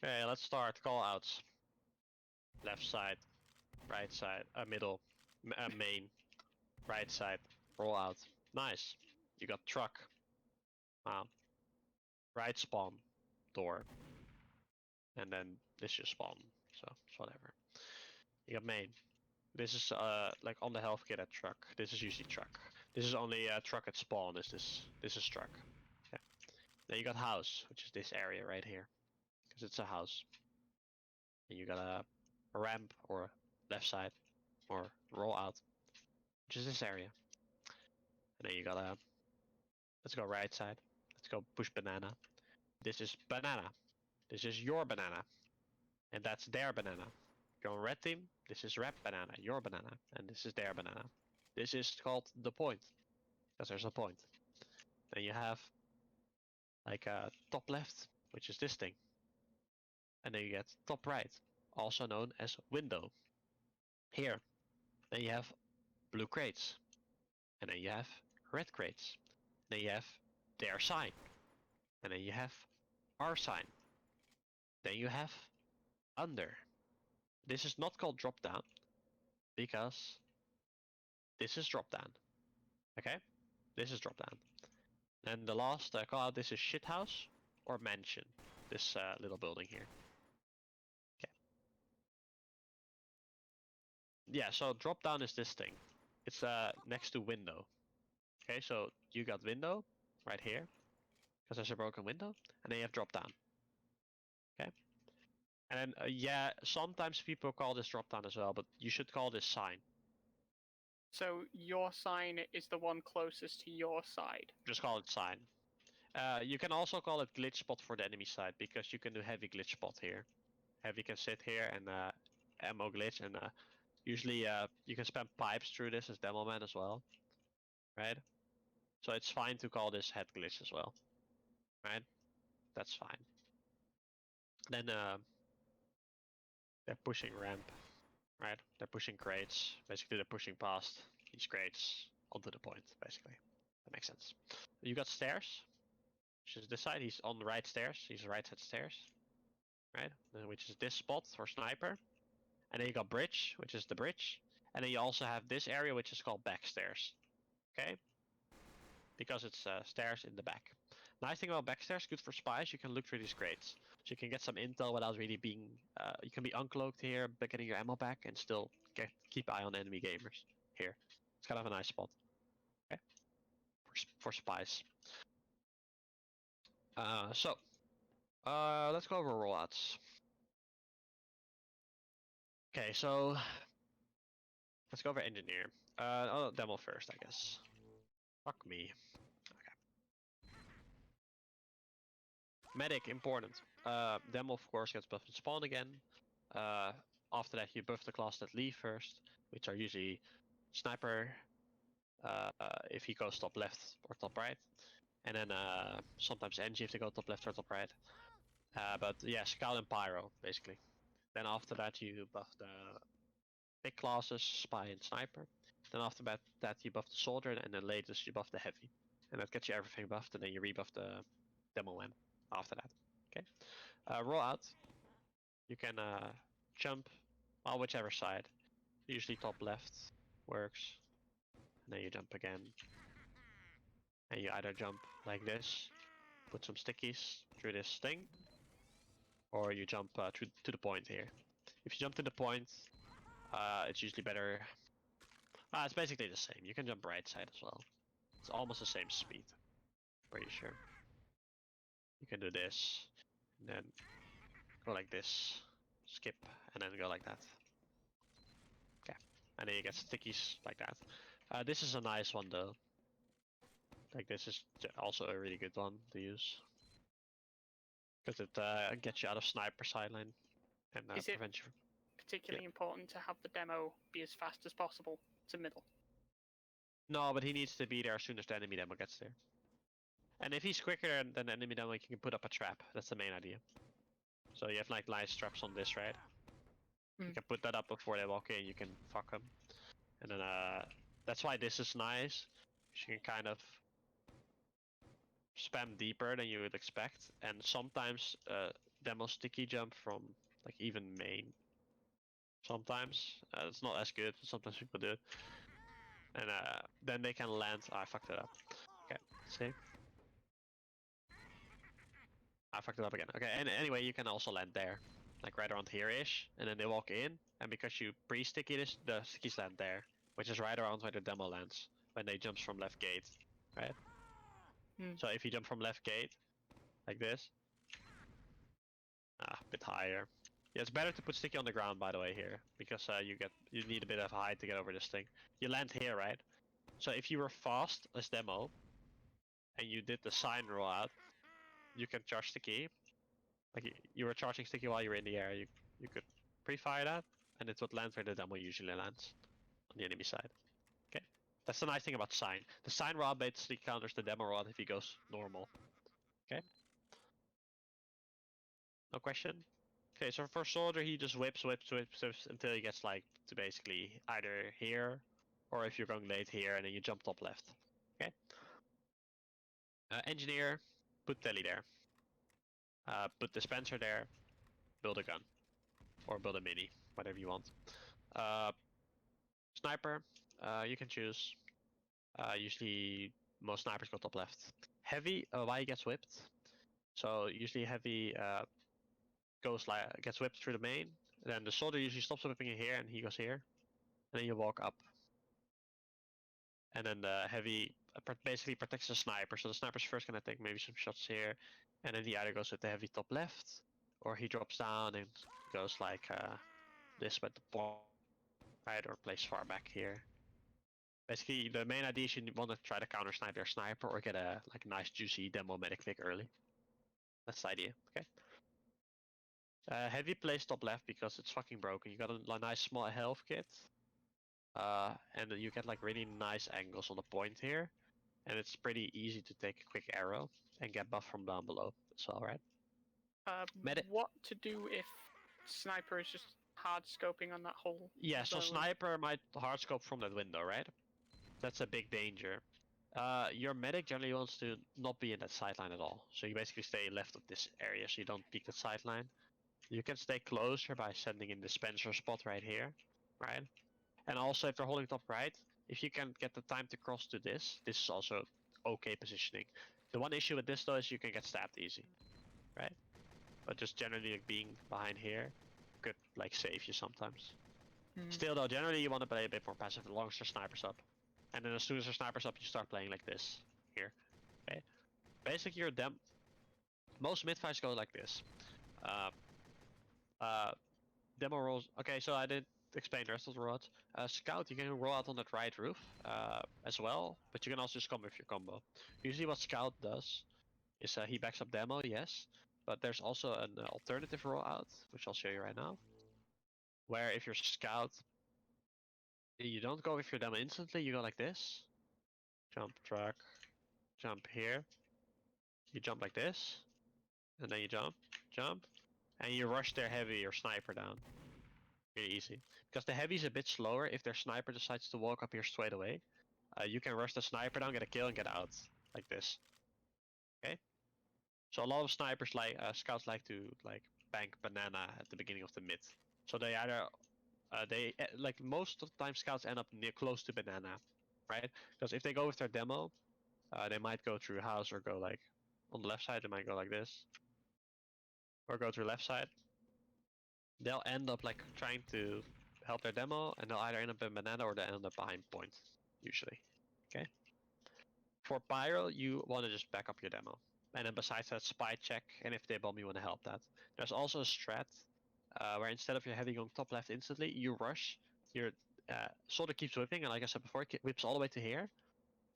Okay, let's start call outs. Left side, right side, middle, main, right side, roll out. Nice. You got truck. Right spawn, door. And then this just spawn, so it's whatever. You got main. This is like on the health kit at truck. This is usually truck. This is only truck at spawn. This is truck. Yeah. Then you got house, which is this area right here, because it's a house. And you got a ramp or left side or roll out, which is this area. And then you got a let's go right side. Let's go push banana. This is banana. This is your banana, and that's their banana. Go on red team. This is red banana, your banana, and this is their banana. This is called the point, because there's a point. Then you have like top left, which is this thing. And then you get top right, also known as window. Here. Then you have blue crates. And then you have red crates. Then you have their sign. And then you have our sign. Then you have under. This is not called drop down, because this is drop down. Okay? This is drop down. And the last call out, this is shit house or mansion. This little building here. Okay. Yeah, so drop down is this thing. It's next to window. Okay, so you got window right here, because there's a broken window, and then you have drop down. Okay. And then yeah, sometimes people call this drop down as well, but you should call this sign. So your sign is the one closest to your side. Just call it sign. You can also call it glitch spot for the enemy side, because you can do heavy glitch spot here. Heavy can sit here and ammo glitch, and usually you can spam pipes through this as demo man as well, right? So it's fine to call this head glitch as well, right? That's fine. Then they're pushing ramp, right? They're pushing crates. Basically, they're pushing past these crates onto the point, basically. That makes sense. You got stairs, which is this side. He's on the right stairs. He's right side stairs, right? Which is this spot for sniper. And then you got bridge, which is the bridge. And then you also have this area, which is called backstairs. Okay? Because it's stairs in the back. Nice thing about backstairs, good for spies, you can look through these crates. So you can get some intel without really being... you can be uncloaked here, getting your ammo back, and still keep eye on enemy gamers. Here. It's kind of a nice spot. Okay? For spies. Let's go over rollouts. Okay, so... Let's go over engineer. Demo first, I guess. Fuck me. Medic, important. Demo, of course, gets buffed and spawn again. After that, you buff the class that leave first, which are usually sniper, if he goes top left or top right. And then sometimes NG if they go top left or top right. But yeah, scout and pyro, basically. Then after that, you buff the big classes, spy and sniper. Then after that, you buff the soldier, and then latest you buff the heavy. And that gets you everything buffed, and then you rebuff the demo M after that. Okay. Roll out. You can jump on whichever side. Usually top left works. And then you jump again. And you either jump like this, put some stickies through this thing, or you jump to the point here. If you jump to the point, it's usually better. It's basically the same. You can jump right side as well. It's almost the same speed. Pretty sure. You can do this, and then go like this, skip, and then go like that. Okay, and then you get stickies like that. This is a nice one though. Like this is also a really good one to use. Because it gets you out of sniper sideline and prevents you from... Particularly important to have the demo be as fast as possible to middle? No, but he needs to be there as soon as the enemy demo gets there. And if he's quicker than the enemy demo, he can put up a trap. That's the main idea. So you have like nice traps on this, right? You can put that up before they walk in, you can fuck them. And then that's why this is nice. You can kind of spam deeper than you would expect. And sometimes demo sticky jump from like even main. Sometimes it's not as good, but sometimes people do it, and then they can land. Oh, I fucked it up. Okay, see. I fucked it up again. Okay, and anyway, you can also land there, like right around here-ish, and then they walk in, and because you pre-sticky this, the stickies land there, which is right around where the demo lands when they jumps from left gate, right? So if you jump from left gate, like this, a bit higher. Yeah, it's better to put sticky on the ground, by the way, here, because you need a bit of height to get over this thing. You land here, right? So if you were fast as demo, and you did the sign rollout, you can charge sticky. Like you were charging sticky while you were in the air, you could pre-fire that, and it would land where the demo usually lands, on the enemy side. Okay, that's the nice thing about sign. The sign rod basically counters the demo rod if he goes normal. Okay. No question. Okay, so for soldier he just whips until he gets like to basically either here, or if you're going late here and then you jump top left. Okay. Engineer, put telly there. Put dispenser there. Build a gun, or build a mini, whatever you want. Sniper, you can choose. Usually most snipers go top left. Heavy, why he gets whipped. So usually heavy gets whipped through the main. Then the soldier usually stops whipping in here and he goes here. And then you walk up. And then the heavy basically protects the sniper. So the sniper's first gonna take maybe some shots here. And then he either goes with the heavy top left, or he drops down and goes like this with the point, right, or plays far back here. Basically, the main idea is you want to try to counter snipe their sniper or get a like nice juicy demo medic pick early. That's the idea. Okay. Heavy plays top left because it's fucking broken. You got a nice small health kit, and then you get like really nice angles on the point here, and it's pretty easy to take a quick arrow and get buff from down below. That's all right. What to do if sniper is just hard scoping on that whole Yeah, so zone? sniper might hard scope from that window, right? That's a big danger. Your medic generally wants to not be in that sideline at all. So you basically stay left of this area so you don't peek the sideline. You can stay closer by sending in dispenser spot right here, right? And also if they're holding top right, if you can get the time to cross to this is also okay positioning. The one issue with this though is you can get stabbed easy, right? But just generally like, being behind here could like save you sometimes. Still though, generally you want to play a bit more passive as long as your sniper's up. And then as soon as your sniper's up, you start playing like this. Here. Okay. Basically your most mid-fights go like this. Demo rolls. Okay, so I didn't explain the rest of the roads. Scout, you can roll out on that right roof as well, but you can also just come with your combo. Usually what Scout does is he backs up demo, yes, but there's also an alternative rollout, which I'll show you right now, where if you're Scout, you don't go with your demo instantly, you go like this. Jump truck, jump here. You jump like this, and then you jump, and you rush their heavy or sniper down. Really easy. Because the heavy's a bit slower if their sniper decides to walk up here straight away. You can rush the sniper down, get a kill, and get out. Like this. Okay? So a lot of snipers like scouts like to like bank banana at the beginning of the mid. So they either like most of the time scouts end up near close to banana, right? Because if they go with their demo, they might go through house or go like on the left side. They might go like this, or go through left side. They'll end up like trying to help their demo, and they'll either end up in banana or they end up behind point, usually. Okay. For pyro, you want to just back up your demo, and then besides that, spy check, and if they bomb, you want to help that. There's also a strat where instead of your heavy going top left instantly, you rush. Your soldier keeps whipping, and like I said before, it whips all the way to here,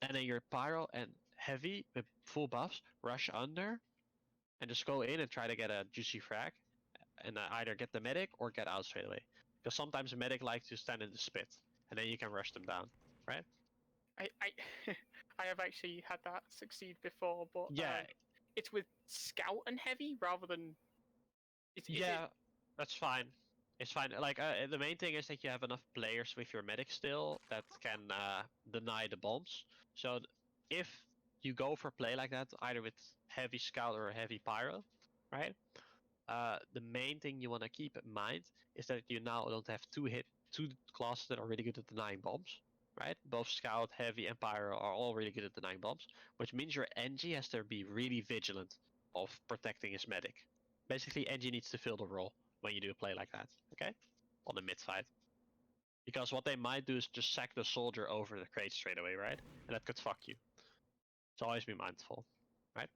and then your pyro and heavy with full buffs rush under, and just go in and try to get a juicy frag, and either get the medic or get out straight away. Because sometimes the medic likes to stand in the spit, and then you can rush them down, right? I I have actually had that succeed before, but Yeah, it's with scout and heavy rather than. yeah, that's fine. It's fine. Like the main thing is that you have enough players with your medic still that can deny the bombs. So if you go for play like that, either with heavy scout or heavy pyro, right? the main thing you want to keep in mind is that you now don't have two classes that are really good at denying bombs, right? Both Scout, Heavy, and Pyro are all really good at denying bombs, which means your NG has to be really vigilant of protecting his medic. Basically, NG needs to fill the role when you do a play like that, okay? On the mid fight. Because what they might do is just sack the soldier over the crate straight away, right? And that could fuck you. So always be mindful, right?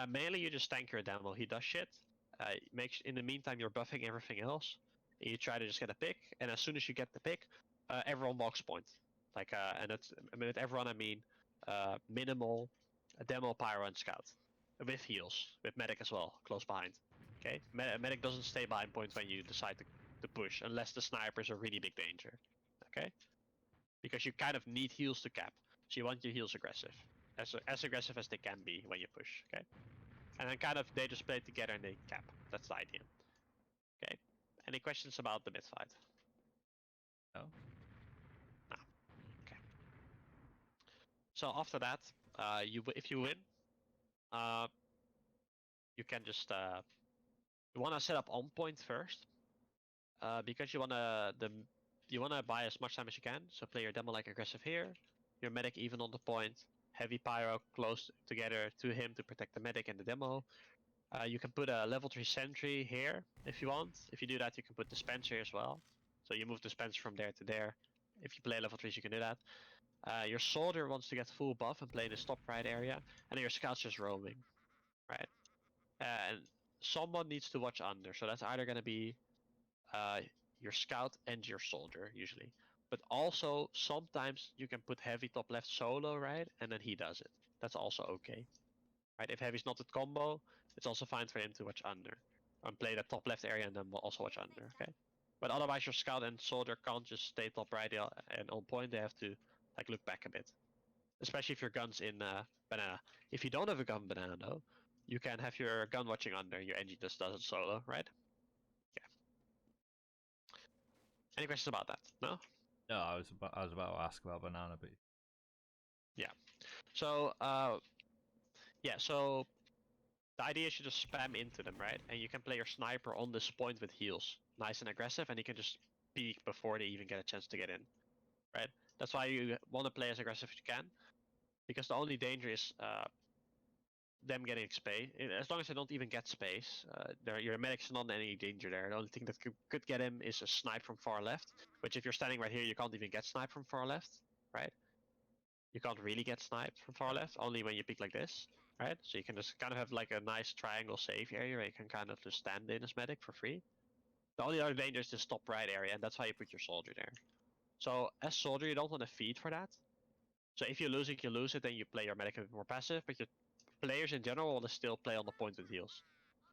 Mainly you just tank your demo. He does shit. In the meantime you're buffing everything else. And you try to just get a pick, and as soon as you get the pick, everyone walks point. And that's, I mean, with everyone I mean minimal, demo, pyro, and scout, with heals, with medic as well, close behind. Okay, medic doesn't stay behind point when you decide to push, unless the sniper is a really big danger. Okay, because you kind of need heals to cap, so you want your heals aggressive, as aggressive as they can be when you push. Okay. And then kind of they just play together and they cap. That's the idea. Okay. Any questions about the mid fight? No. No. Okay. So after that, if you win, you can just you want to set up on point first, because you wanna buy as much time as you can. So play your demo like aggressive here, your medic even on the point, heavy pyro close together to him to protect the medic and the demo. You can put a level 3 sentry here if you want. If you do that, you can put dispenser as well. So you move dispenser from there to there. If you play level 3s, you can do that. Your soldier wants to get full buff and play in the top right area, and then your scout's just roaming, right? And someone needs to watch under, so that's either going to be your scout and your soldier, usually. But also, sometimes you can put heavy top left solo, right? And then he does it. That's also okay. Right, if heavy's not at combo, it's also fine for him to watch under. And play the top left area and then we'll also watch under, okay? But otherwise your scout and soldier can't just stay top right and on point, they have to like look back a bit. Especially if your gun's in banana. If you don't have a gun banana though, you can have your gun watching under and your engine just does it solo, right? Yeah. Any questions about that? No? No, I was about to ask about banana, but Yeah. So so the idea is you just spam into them, right? And you can play your sniper on this point with heals. Nice and aggressive, and you can just peek before they even get a chance to get in, right? That's why you want to play as aggressive as you can, because the only danger is them getting space. As long as they don't even get space, your medic's not in any danger there. The only thing that could get him is a snipe from far left, which if you're standing right here, you can't even get sniped from far left, right? You can't really get sniped from far left, only when you peek like this. Right, so you can just kind of have like a nice triangle safe area where you can kind of just stand in as medic for free. The only other danger is this top right area, and that's why you put your soldier there. So as soldier, you don't want to feed for that. So if you lose it, then you play your medic a bit more passive, but your players in general want to still play on the point with heals.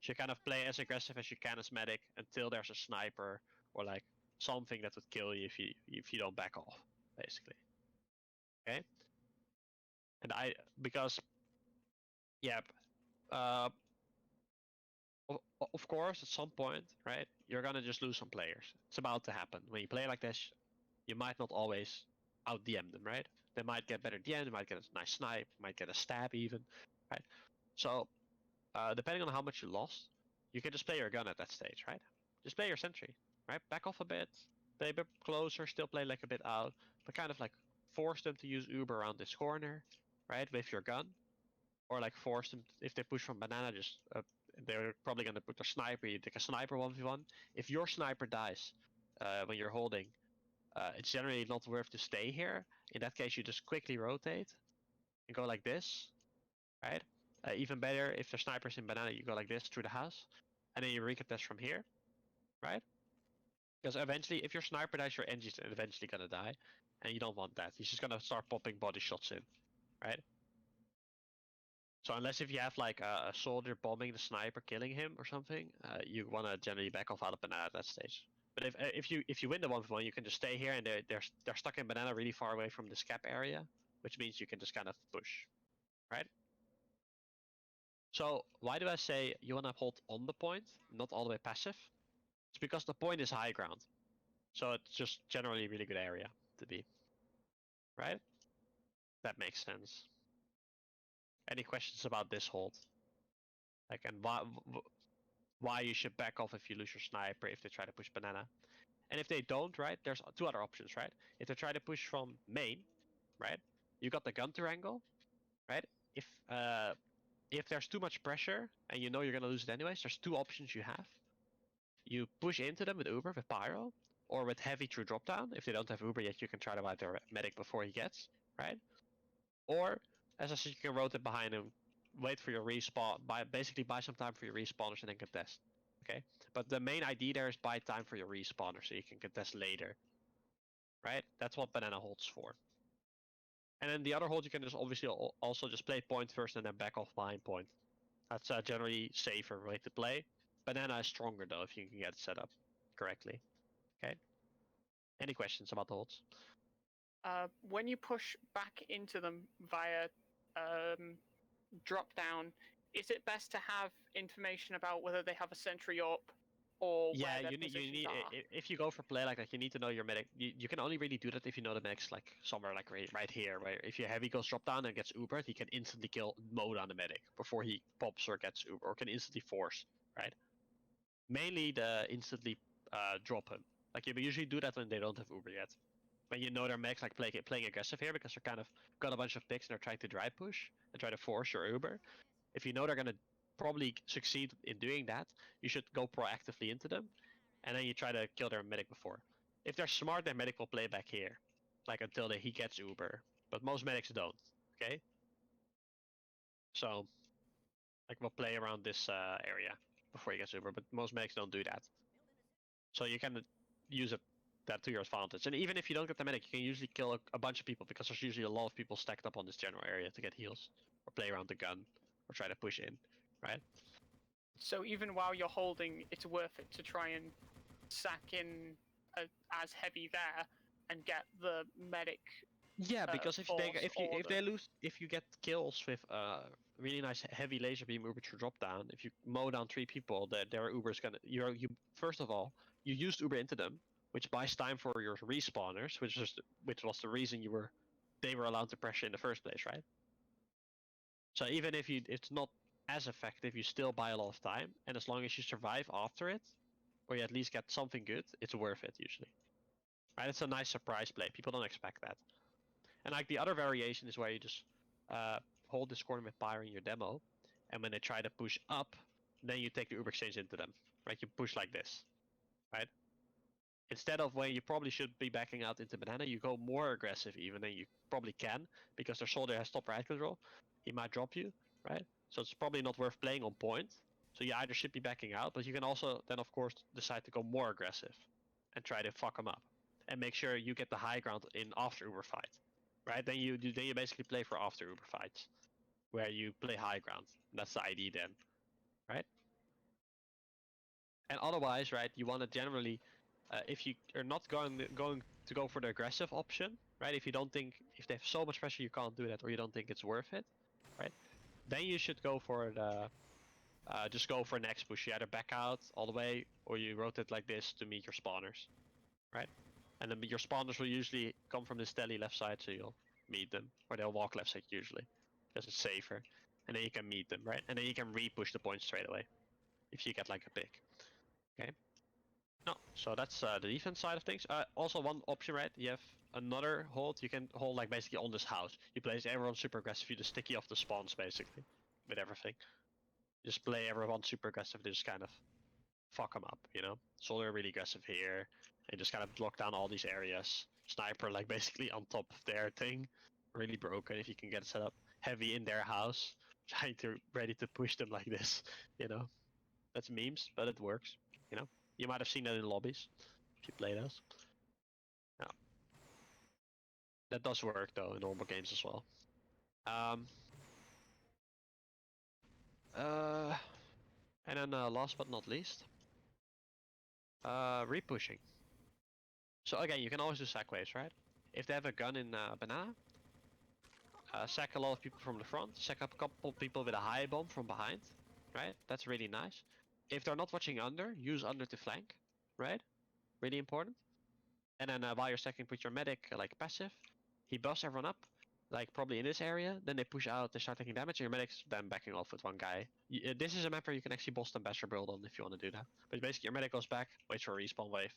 So you kind of play as aggressive as you can as medic until there's a sniper or like something that would kill you if you don't back off, basically. Okay? And because yeah, uh, of course, at some point, right, you're gonna just lose some players. It's about to happen. When you play like this, you might not always out DM them, right? They might get better DM, they might get a nice snipe, might get a stab even, right? So, depending on how much you lost, you can just play your gun at that stage, right? Just play your sentry, right? Back off a bit, play a bit closer, still play like a bit out, but kind of like force them to use Uber around this corner, right, with your gun. Or like force them, if they push from banana, just they're probably gonna put a sniper. You take a sniper 1v1. If your sniper dies when you're holding, it's generally not worth to stay here. In that case, you just quickly rotate and go like this, right? Even better, if the sniper's in banana, you go like this through the house, and then you recontest from here, right? Because eventually, if your sniper dies, your engine's eventually gonna die, and you don't want that. He's just gonna start popping body shots in, right? So unless if you have like a soldier bombing the sniper, killing him or something, you want to generally back off out of banana at that stage. But if you win the 1v1, you can just stay here, and they're stuck in banana really far away from the scap area, which means you can just kind of push, right? So why do I say you want to hold on the point, not all the way passive? It's because the point is high ground, so it's just generally a really good area to be, right? That makes sense. Any questions about this hold? Like, and why? why you should back off if you lose your sniper if they try to push banana. And if they don't, right, there's two other options, right? If they try to push from main, right, you got the gun to angle, right? If there's too much pressure and you know you're gonna lose it anyways, there's two options you have. You push into them with Uber, with Pyro, or with heavy through drop down. If they don't have Uber yet, you can try to wipe their medic before he gets, right? Or, as I said, you can rotate behind him, wait for your respawn, basically buy some time for your respawners and then contest. Okay? But the main idea there is buy time for your respawner so you can contest later. Right? That's what banana holds for. And then the other hold you can just obviously also just play point first and then back off behind point. That's a generally safer way to play. Banana is stronger though if you can get it set up correctly. Okay? Any questions about the holds? When you push back into them via drop down, is it best to have information about whether they have a sentry up or Yeah, where their you need positions are? if you go for play like that, you need to know your medic. You can only really do that if you know the medic's like somewhere like right here. Where if your heavy goes drop down and gets Ubered, he can instantly kill mode on the medic before he pops or gets Uber, or can instantly force. Right? Mainly the instantly drop him. Like you usually do that when they don't have Uber yet. When you know their mechs like playing aggressive here because they're kind of got a bunch of picks and they're trying to dry push and try to force your Uber. If you know they're gonna probably succeed in doing that, you should go proactively into them, and then you try to kill their medic before. If they're smart, their medic will play back here, like until he gets Uber. But most medics don't. Okay. So, like we'll play around this area before he gets Uber, but most medics don't do that. So you can use that to your advantage. And even if you don't get the medic, you can usually kill a bunch of people because there's usually a lot of people stacked up on this general area to get heals or play around the gun or try to push in, right? So even while you're holding, it's worth it to try and sack in as heavy there and get the medic. Yeah, because if they order. lose, if you get kills with really nice heavy laser beam Uber to drop down, if you mow down 3 people, their Uber's gonna you first of all you used Uber into them, which buys time for your respawners, which was the reason they were allowed to pressure in the first place, right? So even if it's not as effective, you still buy a lot of time, and as long as you survive after it, or you at least get something good, it's worth it usually. Right? It's a nice surprise play. People don't expect that. And like the other variation is where you just hold this corner with Pyro in your demo, and when they try to push up, then you take the Uber exchange into them. Right? You push like this. Right? Instead of when you probably should be backing out into banana, you go more aggressive even than you probably can, because their soldier has top right control. He might drop you, right? So it's probably not worth playing on point. So you either should be backing out, but you can also then of course decide to go more aggressive and try to fuck them up and make sure you get the high ground in after Uber fight, right? Then you basically play for after Uber fights, where you play high ground. That's the idea then, right? And otherwise, right, you want to generally, if you are not going to go for the aggressive option, right? If you don't think, if they have so much pressure you can't do that, or you don't think it's worth it, right? Then you should go for the, just go for next push. You either back out all the way, or you rotate like this to meet your spawners, right? And then your spawners will usually come from this telly left side, so you'll meet them, or they'll walk left side usually, because it's safer. And then you can meet them, right? And then you can re-push the point straight away, if you get like a pick. Okay. No, so that's the defense side of things. Also one option, right? You have another hold. You can hold like basically on this house. You place everyone super aggressive. You just sticky off the spawns basically, with everything. Just play everyone super aggressive. To just kind of fuck them up, you know. So they're really aggressive here, and just kind of lock down all these areas. Sniper like basically on top of their thing, really broken if you can get it set up. Heavy in their house, trying to ready to push them like this, you know. That's memes, but it works, you know. You might have seen that in lobbies if you play those. Yeah. That does work though in normal games as well. And then last but not least, repushing. So again, you can always do sack waves, right? If they have a gun in banana, sack a lot of people from the front, sack up a couple people with a high bomb from behind, right? That's really nice. If they're not watching under, use under to flank, right? Really important. And then while you're stacking, put your medic like passive. He buffs everyone up. like probably in this area, then they push out, they start taking damage, and your medic's then backing off with one guy. This is a map where you can actually boss them Basher build on if you want to do that. But basically your medic goes back, waits for a respawn wave,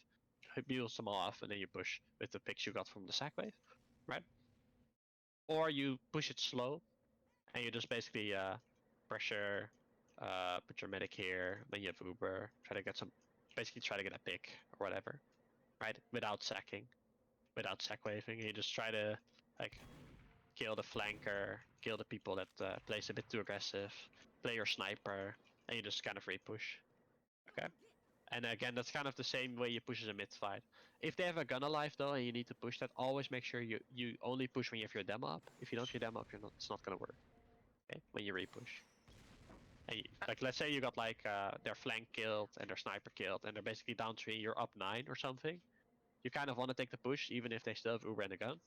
builds them all off, and then you push with the picks you got from the sack wave, right? Or you push it slow, and you just basically pressure, put your medic here, then you have Uber, try to get some, basically try to get a pick or whatever, right? Without sacking, without sack waving, you just try to like kill the flanker, kill the people that plays a bit too aggressive, play your sniper, and you just kind of re-push. Okay? And again, that's kind of the same way you push as a mid fight. If they have a gun alive though, and you need to push that, always make sure you only push when you have your demo up. If you don't have your demo up, it's not gonna work. Okay? When you re-push. And like let's say you got like their flank killed and their sniper killed, and they're basically down 3, you're up 9 or something. You kind of want to take the push even if they still have Uber and a gun,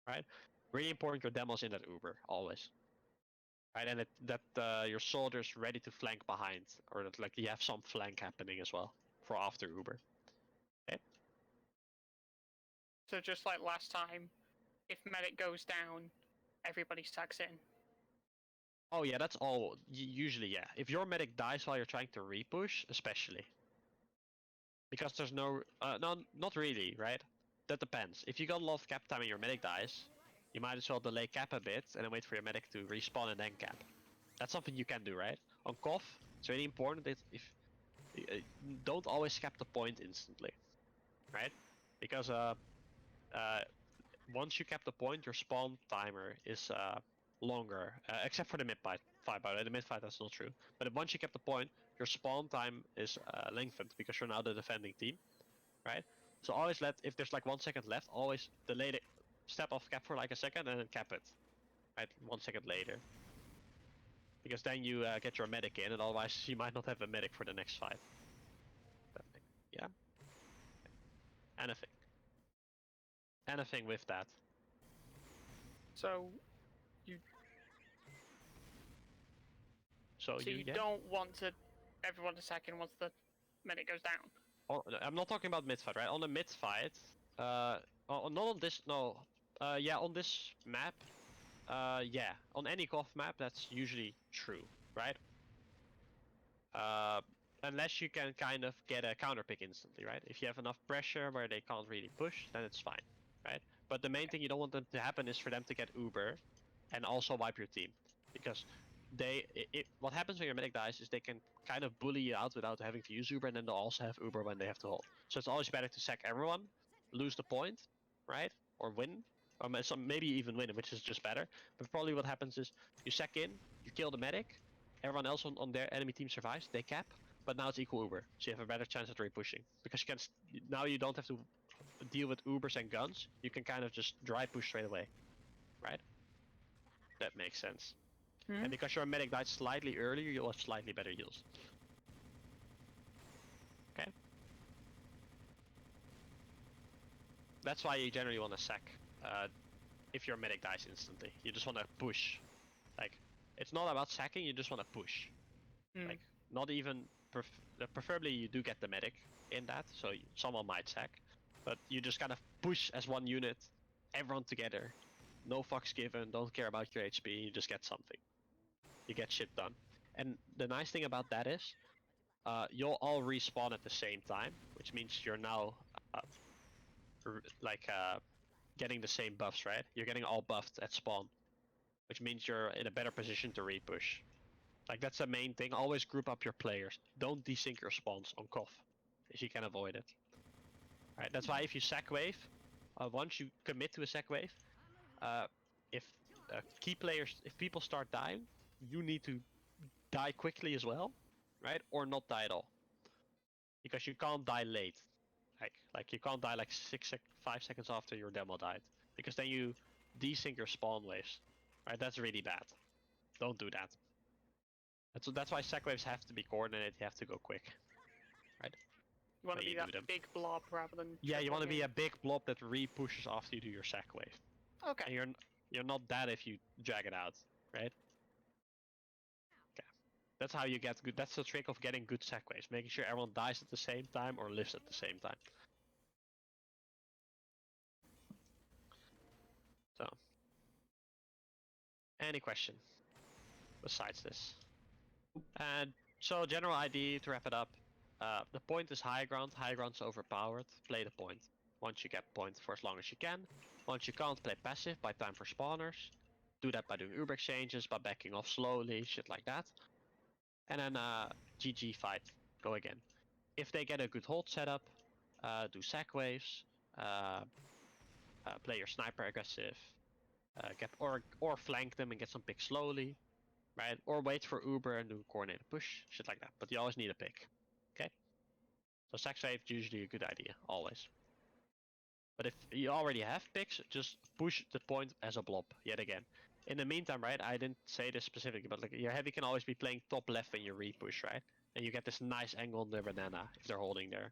right? Really important your demos in that Uber always, right? And that your soldiers ready to flank behind, or that like you have some flank happening as well for after Uber. Okay. So just like last time, if medic goes down, everybody stacks in. Oh yeah, that's all. Usually, yeah. If your medic dies while you're trying to repush, especially, because there's no, not really, right? That depends. If you got a lot of cap time and your medic dies, you might as well delay cap a bit and then wait for your medic to respawn and then cap. That's something you can do, right? On Kof, it's really important that if don't always cap the point instantly, right? Because once you cap the point, your spawn timer is longer, except for the mid fight. By the way, the mid fight that's not true. But once you cap the point, your spawn time is lengthened because you're now the defending team, right? So always if there's like 1 second left, always delay the step off cap for like a second and then cap it, right? 1 second later. Because then you get your medic in, and otherwise you might not have a medic for the next fight. Yeah? Anything. Anything with that. So you So you don't want everyone to sack in once the medic goes down. Oh, I'm not talking about mid fight, right? On the mid fight, not on this. No, yeah, on this map, yeah, on any KOF map, that's usually true, right? Unless you can kind of get a counter pick instantly, right? If you have enough pressure where they can't really push, then it's fine, right? But the main thing you don't want them to happen is for them to get Uber, and also wipe your team, because what happens when your medic dies is they can kind of bully you out without having to use Uber, and then they'll also have Uber when they have to hold. So it's always better to sack everyone, lose the point, right? Or win, or maybe even win, which is just better. But probably what happens is you sack in, you kill the medic, everyone else on their enemy team survives, they cap, but now it's equal Uber, so you have a better chance at re-pushing. Because you can now you don't have to deal with Ubers and guns, you can kind of just dry push straight away, right? That makes sense. And because your medic died slightly earlier, you'll have slightly better heals. Okay? That's why you generally want to sack if your medic dies instantly. You just want to push. Like, it's not about sacking, you just want to push. Like, not even... preferably you do get the medic in that, so someone might sack. But you just kind of push as one unit, everyone together. No fucks given, don't care about your HP, you just get something. You get shit done. And the nice thing about that is, you'll all respawn at the same time, which means you're now getting the same buffs, right? You're getting all buffed at spawn, which means you're in a better position to re-push. Like, that's the main thing. Always group up your players. Don't desync your spawns on KOF, if you can avoid it. Right? That's why if you sack wave, once you commit to a sack wave, if key players, if people start dying, you need to die quickly as well, right? Or not die at all, because you can't die late. Like you can't die like 5 seconds after your demo died, because then you desync your spawn waves, right? That's really bad. Don't do that. That's why sack waves have to be coordinated. You have to go quick, right? You want to be that big blob rather than... Yeah, you want to be a big blob that re-pushes after you do your sack wave. Okay. And you're not that if you drag it out, right? Okay. That's how you get good. That's the trick of getting good sack waves, making sure everyone dies at the same time or lives at the same time. So Any question besides this? And so general ID to wrap it up. The point is high ground. High ground's overpowered. Play the point. Once you get point for as long as you can. Once you can't, play passive, buy time for spawners. Do that by doing Uber exchanges, by backing off slowly, shit like that. And then GG fight. Go again. If they get a good hold setup, do sack waves. Play your sniper aggressive. Get or flank them and get some picks slowly. Right? Or wait for Uber and do coordinated push, shit like that. But you always need a pick. Okay? So sack wave is usually a good idea, always. But if you already have picks, just push the point as a blob, yet again. In the meantime, right, I didn't say this specifically, but like your heavy can always be playing top left when you repush, right? And you get this nice angle on the banana if they're holding there.